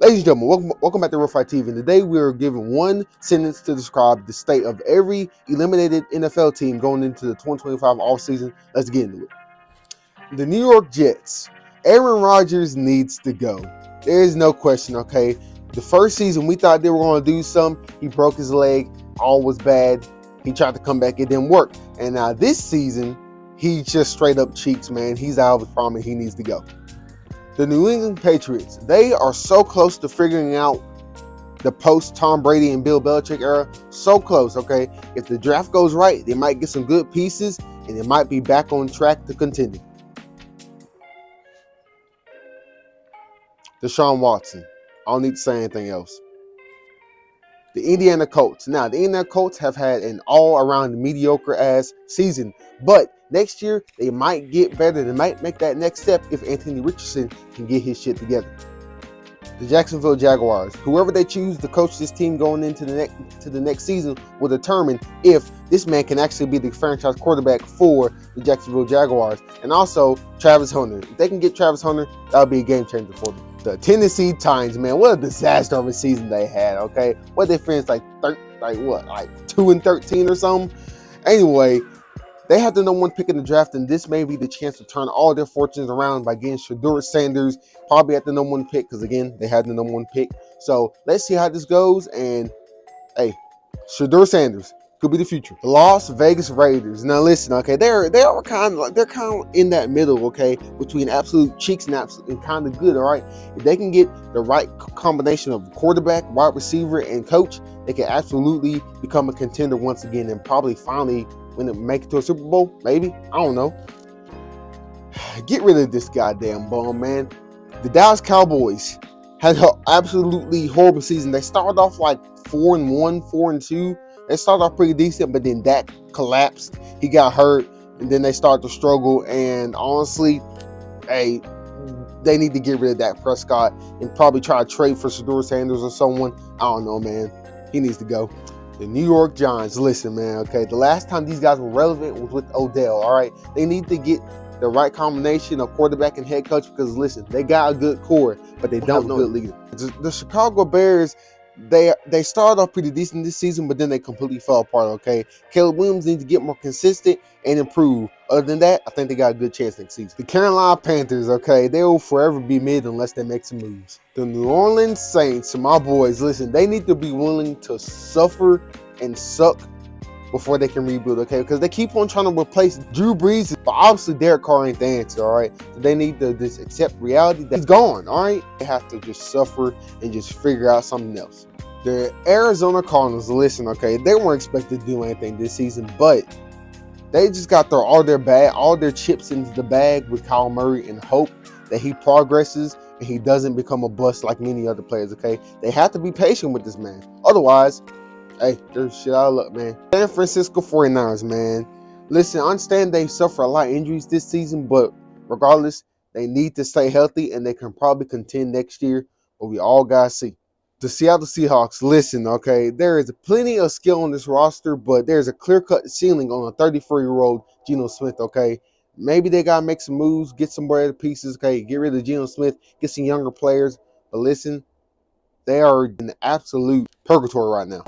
Ladies and gentlemen, welcome back to Real Fight TV. And today we are given one sentence to describe the state of every eliminated NFL team going into the 2025 offseason. Let's get into it. The New York Jets. Aaron Rodgers needs to go. There is no question, okay? The first season we thought they were going to do something. He broke his leg. All was bad. He tried to come back. It didn't work. And now this season, he just straight up cheeks, man. He's out of his prime and he needs to go. The New England Patriots, they are so close to figuring out the post-Tom Brady and Bill Belichick era. So close, okay? If the draft goes right, they might get some good pieces, and they might be back on track to contending. Deshaun Watson. I don't need to say anything else. The Indiana Colts. Now, the Indiana Colts have had an all-around mediocre-ass season, but next year, they might get better. They might make that next step if Anthony Richardson can get his shit together. The Jacksonville Jaguars. Whoever they choose to coach this team going into the next season will determine if this man can actually be the franchise quarterback for the Jacksonville Jaguars. And also, Travis Hunter. If they can get Travis Hunter, that'll be a game changer for them. The Tennessee Titans, man, what a disaster of a season they had, okay? What they finished like 2-13 or something? Anyway, they had the number one pick in the draft, and this may be the chance to turn all their fortunes around by getting Shedeur Sanders, probably at the number one pick, because again, they had the number one pick. So let's see how this goes, and hey, Shedeur Sanders could be the future. The Las Vegas Raiders. Now listen, okay, they're kind of in that middle, okay, between absolute cheeks and kind of good. All right, if they can get the right combination of quarterback, wide receiver, and coach, they can absolutely become a contender once again, and probably finally make it to a Super Bowl. Maybe, I don't know. Get rid of this goddamn bum, man. The Dallas Cowboys had an absolutely horrible season. They started off like 4-1, 4-2. They started off pretty decent, but then Dak collapsed. He got hurt, and then they started to struggle. And honestly, hey, they need to get rid of Dak Prescott and probably try to trade for Shedeur Sanders or someone. I don't know, man. He needs to go. The New York Giants. Listen, man, okay, the last time these guys were relevant was with Odell, all right? They need to get the right combination of quarterback and head coach because, listen, they got a good core, but they don't have a good leader. The Chicago Bears, they started off pretty decent this season, but then they completely fell apart, okay? Caleb Williams needs to get more consistent and improve. Other than that, I think they got a good chance next season. The Carolina Panthers, okay, they will forever be mid unless they make some moves. The New Orleans Saints, my boys, listen, they need to be willing to suffer and suck before they can rebuild, okay? Because they keep on trying to replace Drew Brees, but obviously Derek Carr ain't the answer, all right? So they need to just accept reality that he's gone, all right? They have to just suffer and just figure out something else. The Arizona Cardinals, listen, okay, they weren't expected to do anything this season, but they just got to throw all their chips into the bag with Kyle Murray and hope that he progresses and he doesn't become a bust like many other players, okay? They have to be patient with this man. Otherwise, hey, there's shit out of luck, man. San Francisco 49ers, man. Listen, I understand they suffer a lot of injuries this season, but regardless, they need to stay healthy and they can probably contend next year, but we all got to see. The Seattle Seahawks, listen, okay, there is plenty of skill on this roster, but there's a clear-cut ceiling on a 34-year-old Geno Smith, okay? Maybe they got to make some moves, get some more pieces, okay? Get rid of Geno Smith, get some younger players. But listen, they are in absolute purgatory right now.